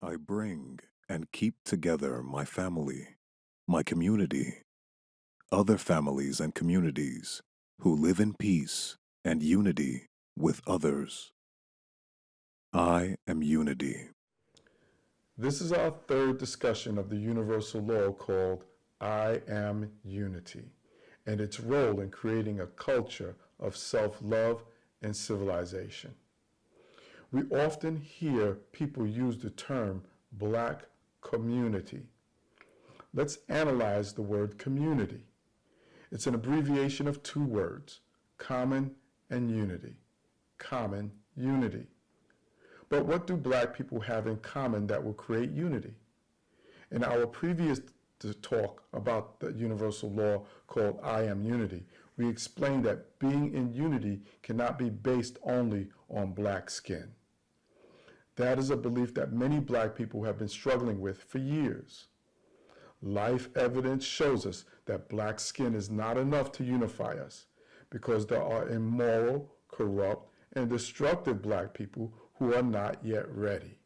I bring and keep together my family, my community, other families and communities who live in peace and unity with others. I am unity. This is our third discussion of the universal law called I Am Unity and its role in creating a culture of self-love and civilization. We often hear people use the term black community. Let's analyze the word community. It's an abbreviation of two words, common and unity. Common unity. But what do black people have in common that will create unity? In our previous talk about the universal law called I Am Unity, we explained that being in unity cannot be based only on black skin. That is a belief that many black people have been struggling with for years. Life evidence shows us that black skin is not enough to unify us because there are immoral, corrupt, and destructive black people who are not yet ready.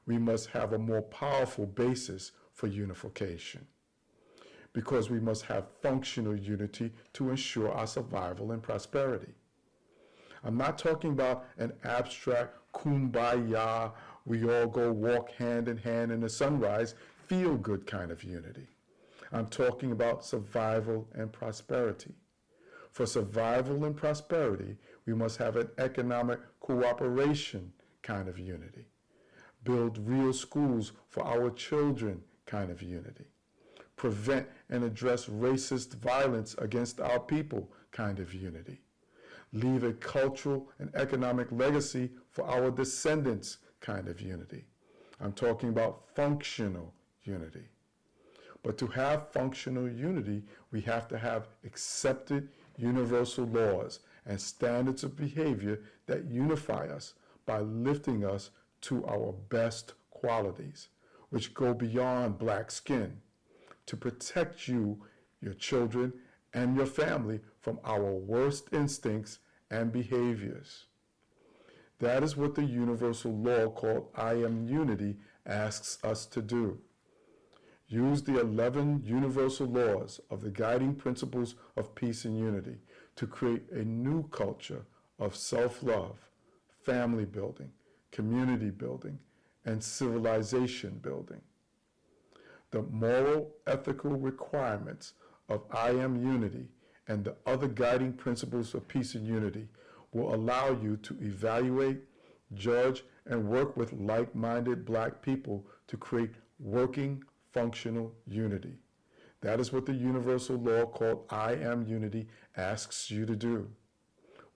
We must have a more powerful basis for unification because we must have functional unity to ensure our survival and prosperity. I'm not talking about an abstract kumbaya, we all go walk hand in hand in the sunrise, feel good kind of unity. I'm talking about survival and prosperity. For survival and prosperity, we must have an economic cooperation kind of unity. Build real schools for our children kind of unity. Prevent and address racist violence against our people kind of unity. Leave a cultural and economic legacy for our descendants kind of unity. I'm talking about functional unity. But to have functional unity, we have to have accepted universal laws and standards of behavior that unify us by lifting us to our best qualities, which go beyond black skin, to protect you, your children, and your family from our worst instincts and behaviors. That is what the universal law called I Am Unity asks us to do. Use the 11 universal laws of the guiding principles of peace and unity to create a new culture of self-love, family building, community building, and civilization building. The moral, ethical requirements of I Am Unity and the other guiding principles of peace and unity will allow you to evaluate, judge, and work with like-minded black people to create working, functional unity. That is what the universal law called I Am Unity asks you to do.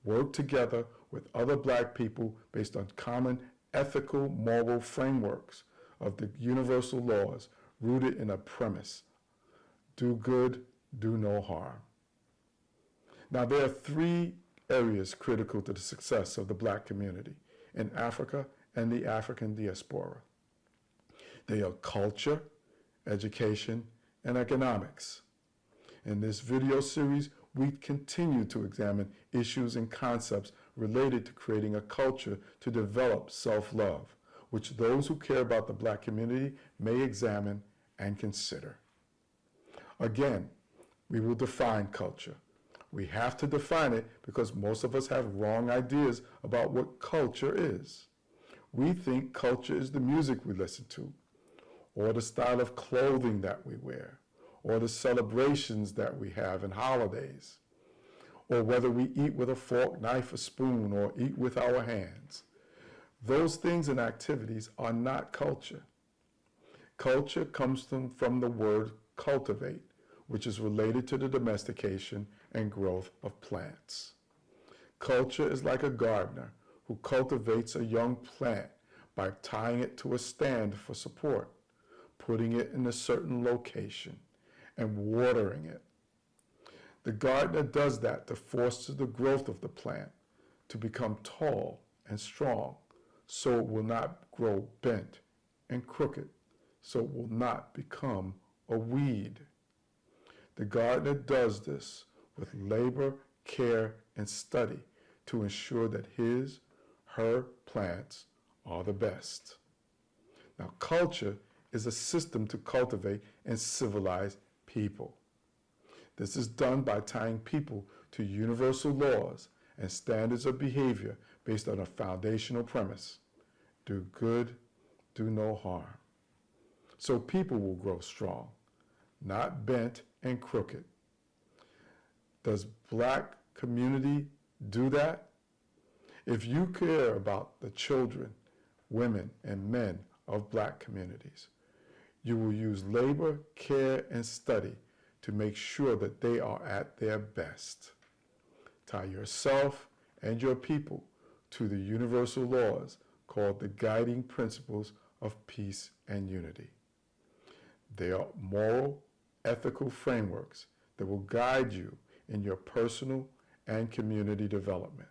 Work together with other black people based on common ethical, moral frameworks of the universal laws rooted in a premise: do good, do no harm. Now, there are three areas critical to the success of the black community in Africa and the African diaspora. They are culture, education, and economics. In this video series, we continue to examine issues and concepts related to creating a culture to develop self-love, which those who care about the black community may examine and consider. Again, we will define culture. We have to define it because most of us have wrong ideas about what culture is. We think culture is the music we listen to, or the style of clothing that we wear, or the celebrations that we have and holidays, or whether we eat with a fork, knife, or spoon, or eat with our hands. Those things and activities are not culture. Culture comes from the word cultivate, which is related to the domestication and growth of plants. Culture is like a gardener who cultivates a young plant by tying it to a stand for support, putting it in a certain location, and watering it. The gardener does that to foster the growth of the plant to become tall and strong so it will not grow bent and crooked, so it will not become a weed. The gardener does this with labor, care, and study to ensure that his, her plants are the best. Now, culture is a system to cultivate and civilize people. This is done by tying people to universal laws and standards of behavior based on a foundational premise: do good, do no harm. So people will grow strong, not bent and crooked. Does Black community do that? If you care about the children, women, and men of Black communities, you will use labor, care, and study to make sure that they are at their best. Tie yourself and your people to the universal laws called the guiding principles of peace and unity. They are moral, ethical frameworks that will guide you in your personal and community development.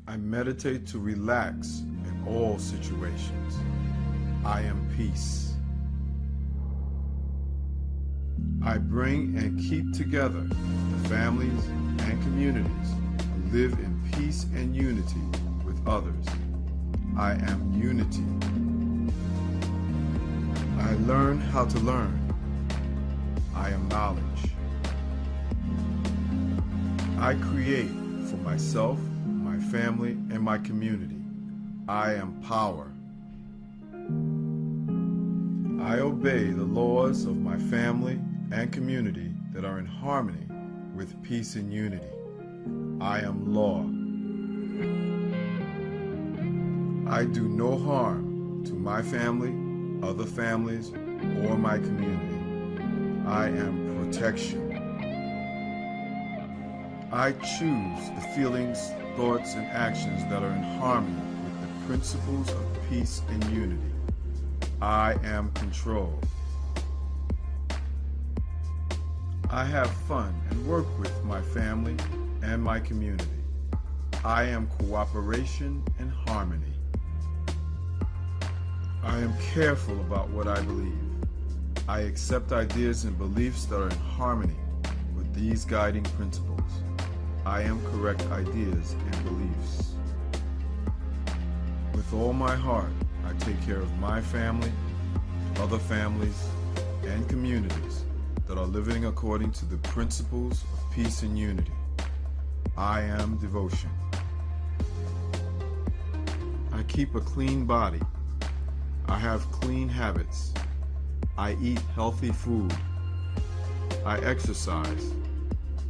I meditate to relax in all situations. I am peace. I bring and keep together the families and communities who live in peace and unity with others. I am unity. I learn how to learn. I am knowledge. I create for myself, my family, and my community. I am power. I obey the laws of my family and community that are in harmony with peace and unity. I am law. I do no harm to my family, other families, or my community. I am protection. I choose the feelings, thoughts, and actions that are in harmony with the principles of peace and unity. I am control. I have fun and work with my family and my community. I am cooperation and harmony. I am careful about what I believe. I accept ideas and beliefs that are in harmony with these guiding principles. I am correct ideas and beliefs. With all my heart, I take care of my family, other families, and communities that are living according to the principles of peace and unity. I am devotion. I keep a clean body. I have clean habits. I eat healthy food. I exercise.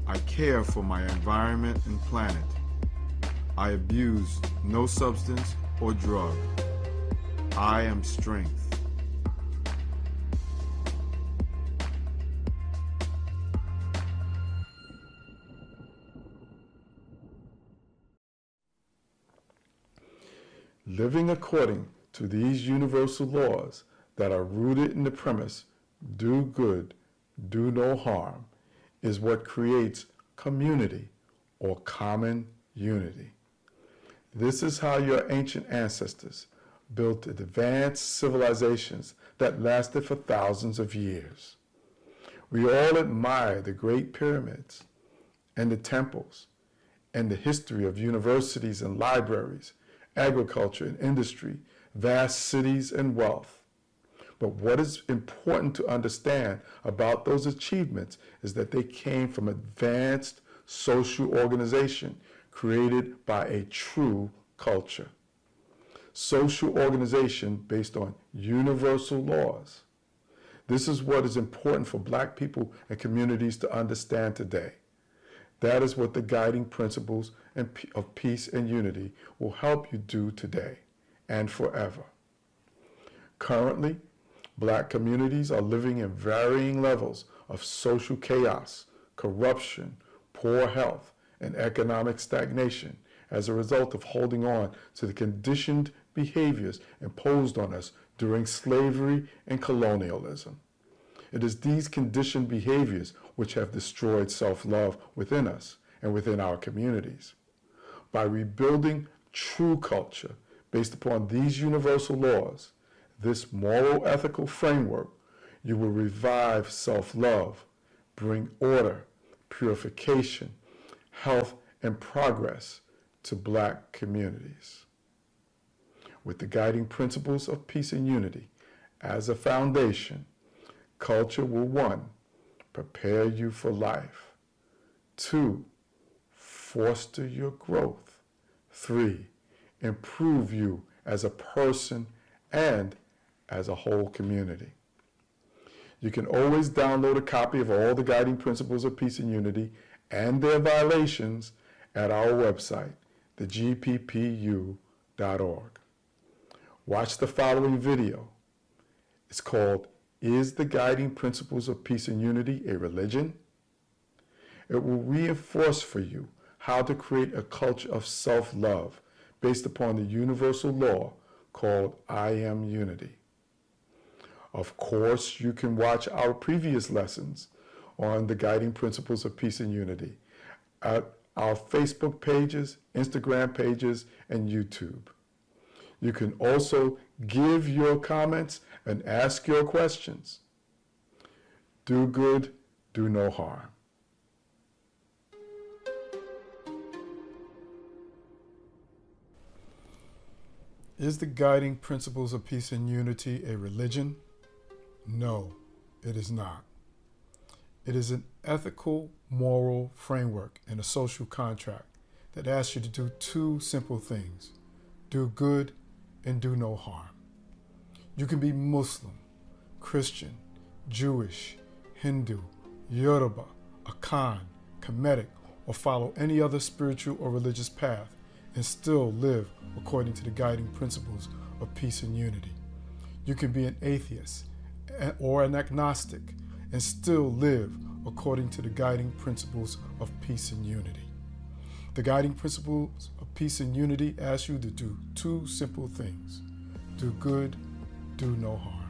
I care for my environment and planet. I abuse no substance or drug. I am strength. Living according to these universal laws that are rooted in the premise, do good, do no harm, is what creates community or common unity. This is how your ancient ancestors built advanced civilizations that lasted for thousands of years. We all admire the great pyramids and the temples and the history of universities and libraries, agriculture and industry, vast cities and wealth. But what is important to understand about those achievements is that they came from advanced social organization created by a true culture. Social organization based on universal laws. This is what is important for Black people and communities to understand today. That is what the guiding principles of peace and unity will help you do today and forever. Currently, Black communities are living in varying levels of social chaos, corruption, poor health, and economic stagnation as a result of holding on to the conditioned behaviors imposed on us during slavery and colonialism. It is these conditioned behaviors which have destroyed self-love within us and within our communities. By rebuilding true culture based upon these universal laws, this moral ethical framework, you will revive self-love, bring order, purification, health, and progress to Black communities. With the guiding principles of peace and unity as a foundation, culture will 1. Prepare you for life. 2. Foster your growth. 3. Improve you as a person and as a whole community. You can always download a copy of all the guiding principles of peace and unity and their violations at our website, thegppu.org. Watch the following video. It's called, Is the Guiding Principles of Peace and Unity a Religion? It will reinforce for you how to create a culture of self-love based upon the universal law called I Am Unity. Of course, you can watch our previous lessons on the guiding principles of peace and unity at our Facebook pages, Instagram pages, and YouTube. You can also give your comments and ask your questions. Do good, do no harm. Is the guiding principles of peace and unity a religion? No, it is not. It is an ethical, moral framework and a social contract that asks you to do 2 simple things: do good and do no harm. You can be Muslim, Christian, Jewish, Hindu, Yoruba, Akan, Kemetic, or follow any other spiritual or religious path and still live according to the guiding principles of peace and unity. You can be an atheist or an agnostic and still live according to the guiding principles of peace and unity. The guiding principles of peace and unity ask you to do 2 simple things: do good, do no harm.